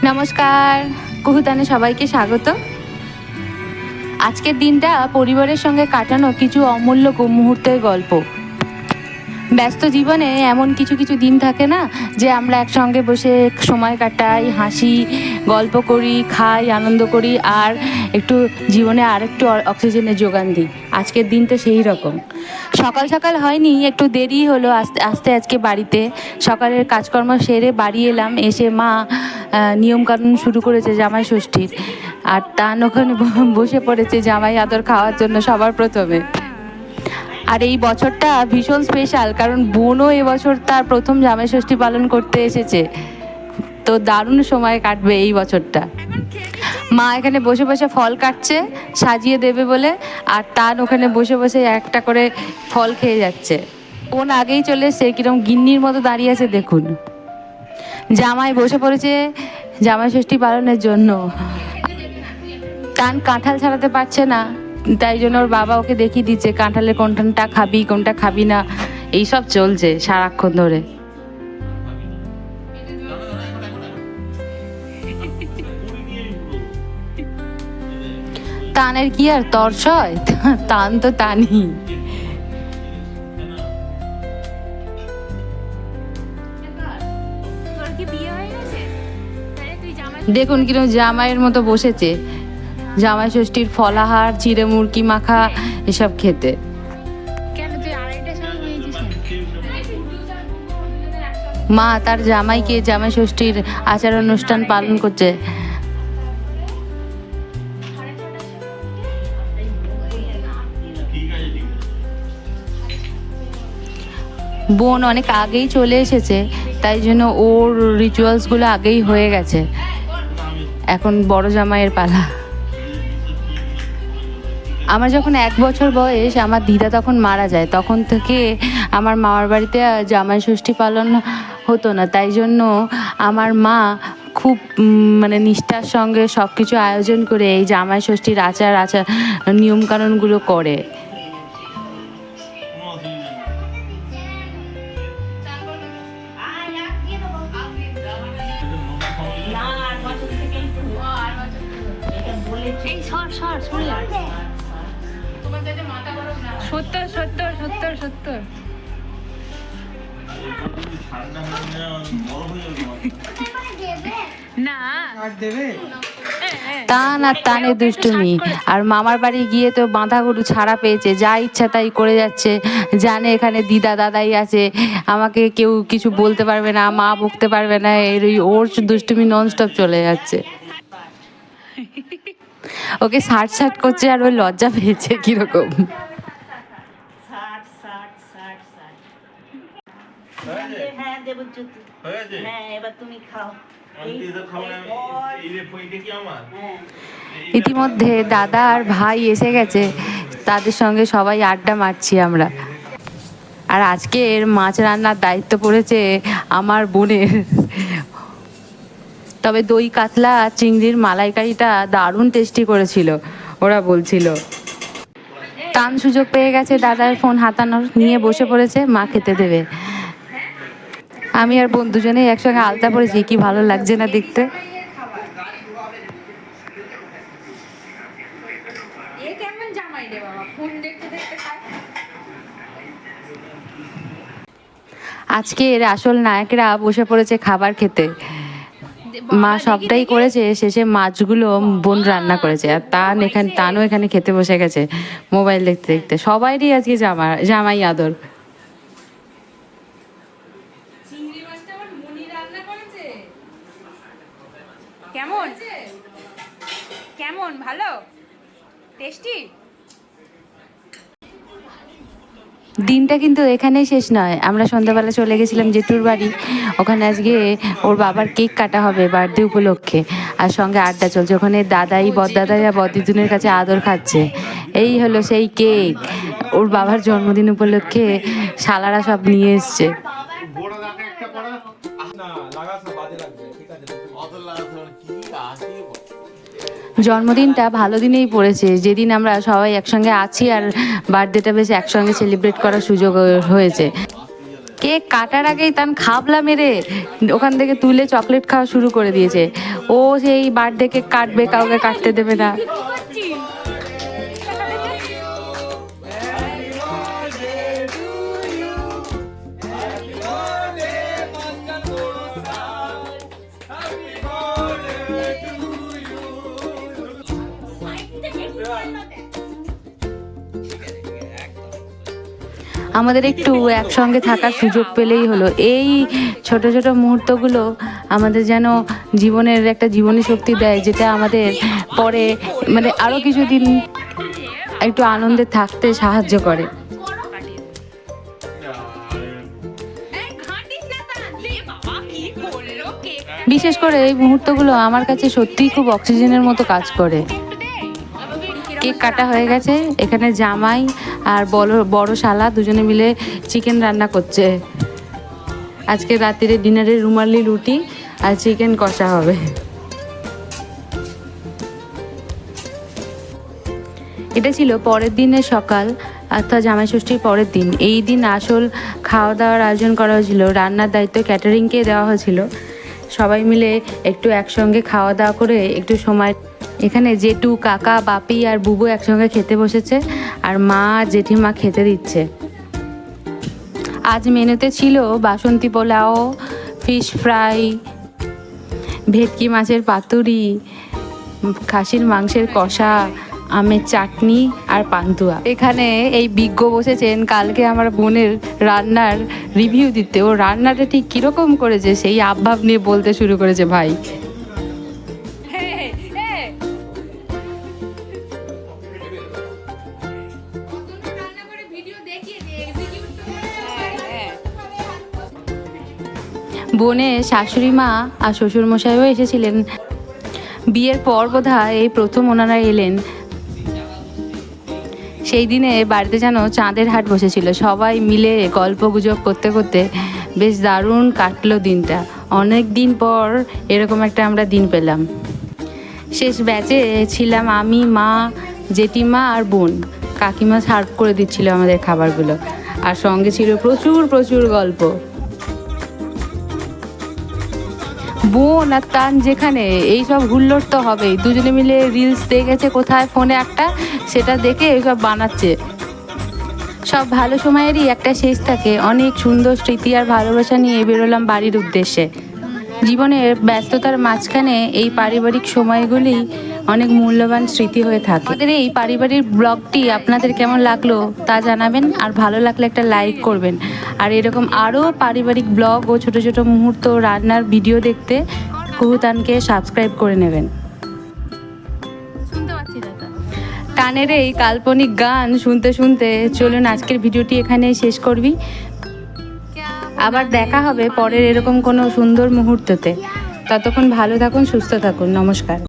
নমস্কার, কুহুতানে সবাইকে স্বাগত। আজকের দিনটা পরিবারের সঙ্গে কাটানো কিছু অমূল্য মুহূর্তের গল্প। ব্যস্ত জীবনে এমন কিছু কিছু দিন থাকে না, যে আমরা একসঙ্গে বসে সময় কাটাই, হাসি, গল্প করি, খাই, আনন্দ করি, আর একটু জীবনে আরেকটু অক্সিজেনের যোগান দিই। আজকের দিনটা সেই রকম। সকাল সকাল হয়নি, একটু দেরি হলো আস্তে আস্তে আজকে বাড়িতে। সকালের কাজকর্ম সেরে বাড়ি এলাম, এসে মা নিয়মকানুন শুরু করেছে জামাই ষষ্ঠীর। আর তান ওখানে বসে পড়েছে জামাই আদর খাওয়ার জন্য সবার প্রথমে। আর এই বছরটা ভীষণ স্পেশাল, কারণ বোনও এবছর তার প্রথম জামাই ষষ্ঠী পালন করতে এসেছে। তো দারুণ সময় কাটবে এই বছরটা। মা এখানে বসে বসে ফল কাটছে সাজিয়ে দেবে বলে, আর তার ওখানে বসে বসে একটা করে ফল খেয়ে যাচ্ছে। বোন আগেই চলে এসছে, কিরকম গিন্নির মতো দাঁড়িয়ে আছে দেখুন। জামাই বসে পড়েছে জামাই ষষ্ঠী পালনের জন্য। তান কাঁঠাল ছাড়াতে পারছে না, তাই জন্য ওর বাবা ওকে দেখিয়ে দিচ্ছে কাঁঠালের কোনটা খাবি কোনটা খাবি না, এইসব চলছে সারাক্ষণ ধরে। তানের কি আর তর্স হয়, তান তো টানি। দেখুন কিরকম জামাইয়ের মতো বসেছে জামাই ষষ্ঠীর ফলাহার, চিড়ে মুরকি মাখা এসব খেতে। মা তার জামাইকে জামাই ষষ্ঠীর আচার অনুষ্ঠান পালন করছে। বোন অনেক আগেই চলে এসেছে, তাই জন্য ওর রিচুয়ালসগুলো আগেই হয়ে গেছে। এখন বড় জামাইয়ের পালা। আমার যখন 1 বছর বয়স, আমার দিদা তখন মারা যায়। তখন থেকে আমার মামার বাড়িতে জামাই ষষ্ঠী পালন হতো না, তাই জন্য আমার মা খুব মানে নিষ্ঠার সঙ্গে সব কিছু আয়োজন করে এই জামাই ষষ্ঠীর আচার নিয়মকানুনগুলো করে। সত্তর সত্তর সত্তর সত্তর না টান আর টানের দুষ্টুমি। আর মামার বাড়ি গিয়ে তো বাঁধা গরু ছাড়া পেয়েছে, যা ইচ্ছা তাই করে যাচ্ছে। জানে এখানে দিদা দাদাই আছে, আমাকে কেউ কিছু বলতে পারবে না, মা বকতে পারবে না। ওর দুষ্টুমি ননস্টপ চলে যাচ্ছে। ওকে ষাট ষাট করছে, আর ওই লজ্জা পেয়েছে কিরকম। ইতিমধ্যে দাদা আর ভাই এসে গেছে, তাদের সঙ্গে সবাই আড্ডা মারছি আমরা। আর আজকের মাছ রান্নার দায়িত্ব পড়েছে আমার বোনের। তবে দই কাতলা চিংড়ির মালাইকারিটা দারুণ টেস্টি করেছিল, ওরা বলছিল। টান সুযোগ পেয়ে গেছে দাদার ফোন হাতানোর, নিয়ে বসে পড়েছে মা খেতে দেবে। আমি আর বোন দুজনেই একসঙ্গে আলতা পড়েছি, কি ভালো লাগছে না দেখতে। আজকের আসল নায়করা বসে পড়েছে খাবার খেতে। মা সবটাই করেছে, শেষে মাছগুলো বোন রান্না করেছে। আর তানও এখানে খেতে বসে গেছে মোবাইল দেখতে দেখতে। সবাইরই আজকে জামাই আদর। কেমন কেমন ভালো টেস্টি। দিনটা কিন্তু এখানেই শেষ নয়। আমরা সন্ধ্যাবেলা চলে গেছিলাম জেঠুর বাড়ি, ওখানে আজকে ওর বাবার কেক কাটা হবে বার্থডে উপলক্ষে, আর সঙ্গে আড্ডা চলছে। ওখানে দাদাই বড়দাদাই আর বড়দিদুনের কাছে আদর খাচ্ছে। এই হলো সেই কেক, ওর বাবার জন্মদিন উপলক্ষে শালারা সব নিয়ে এসছে। জন্মদিনটা ভালো দিনেই পড়েছে, যেদিন আমরা সবাই একসঙ্গে আছি আর বার্থডেটা বেশ একসঙ্গে সেলিব্রেট করার সুযোগ হয়েছে। কেক কাটার আগেই তান খাবলা মেরে ওখান থেকে তুলে চকলেট খাওয়া শুরু করে দিয়েছে। ও সেই বার্থডে কেক কাটবে, কাউকে কাটতে দেবে না। আমাদের একটু একসঙ্গে থাকার সুযোগ পেলেই হলো। এই ছোট ছোট মুহূর্তগুলো আমাদের যেন জীবনের একটা জীবনী শক্তি দেয়, যেটা আমাদের পরে মানে আরও কিছুদিন একটু আনন্দে থাকতে সাহায্য করে। বিশেষ করে এই মুহূর্তগুলো আমার কাছে সত্যিই খুব অক্সিজেনের মতো কাজ করে। কেক কাটা হয়ে গেছে, এখানে জামাই আর বড় শালা দুজনে মিলে চিকেন রান্না করছে। আজকে রাত্রিরে ডিনারে রুমালি রুটি আর চিকেন কষা হবে। এটা ছিল পরের দিনের সকাল, অর্থাৎ জামাই ষষ্ঠীর পরের দিন। এই দিন আসল খাওয়া দাওয়ার আয়োজন করা হয়েছিল। রান্নার দায়িত্ব ক্যাটারিংকে দেওয়া হয়েছিল। সবাই মিলে একটু একসঙ্গে খাওয়া দাওয়া করে একটু সময়, এখানে জেঠু, কাকা, বাপি আর বুবু একসঙ্গে খেতে বসেছে, আর মা জেঠিমা খেতে দিচ্ছে। আজ মেনুতে ছিল বাসন্তী পোলাও, ফিশ ফ্রাই, ভেটকি মাছের পাতুরি, খাসির মাংসের কষা, আমের চাটনি আর পান্তুয়া। এখানে এই বিজ্ঞ বসেছেন কালকে আমার বোনের রান্নার রিভিউ দিতে। ও রান্নাটা ঠিক কীরকম করেছে সেই আবভাব নিয়ে বলতে শুরু করেছে। ভাই বোনের শাশুড়ি মা আর শ্বশুরমশাইও এসেছিলেন। বিয়ের পর বোধহয় এই প্রথম ওনারা এলেন। সেই দিনে বাড়িতে যেন চাঁদের হাট বসেছিল। সবাই মিলে গল্প গুজব করতে করতে বেশ দারুণ কাটলো দিনটা। অনেক দিন পর এরকম একটা আমরা দিন পেলাম। শেষ ব্যাচে ছিলাম আমি, মা, জেঠিমা আর বোন। কাকিমা সার্ভ করে দিচ্ছিল আমাদের খাবারগুলো, আর সঙ্গে ছিল প্রচুর প্রচুর গল্প। বোন আর তান যেখানে এইসব হুল্লোড় তো হবেই। দুজনে মিলে রিলস দেখেছে কোথায় ফোনে একটা, সেটা দেখে এইসব বানাচ্ছে। সব ভালো সময়েরই একটা শেষ থাকে। অনেক সুন্দর স্মৃতি আর ভালোবাসা নিয়ে বেরোলাম বাড়ির উদ্দেশ্যে। জীবনের ব্যস্ততার মাঝখানে এই পারিবারিক সময়গুলি অনেক মূল্যবান স্মৃতি হয়ে থাকে। আমাদের এই পারিবারিক ব্লগটি আপনাদের কেমন লাগলো তা জানাবেন, আর ভালো লাগলে একটা লাইক করবেন। আর এরকম আরও পারিবারিক ব্লগ ও ছোট ছোট মুহূর্ত রান্নার ভিডিও দেখতে কুহুতানকে সাবস্ক্রাইব করে নেবেন। কানের এই কাল্পনিক গান শুনতে শুনতে চলুন আজকের ভিডিওটি এখানেই শেষ করবি। আবার দেখা হবে পরের এরকম কোনো সুন্দর মুহূর্ততে। ততক্ষণ ভালো থাকুন, সুস্থ থাকুন। নমস্কার।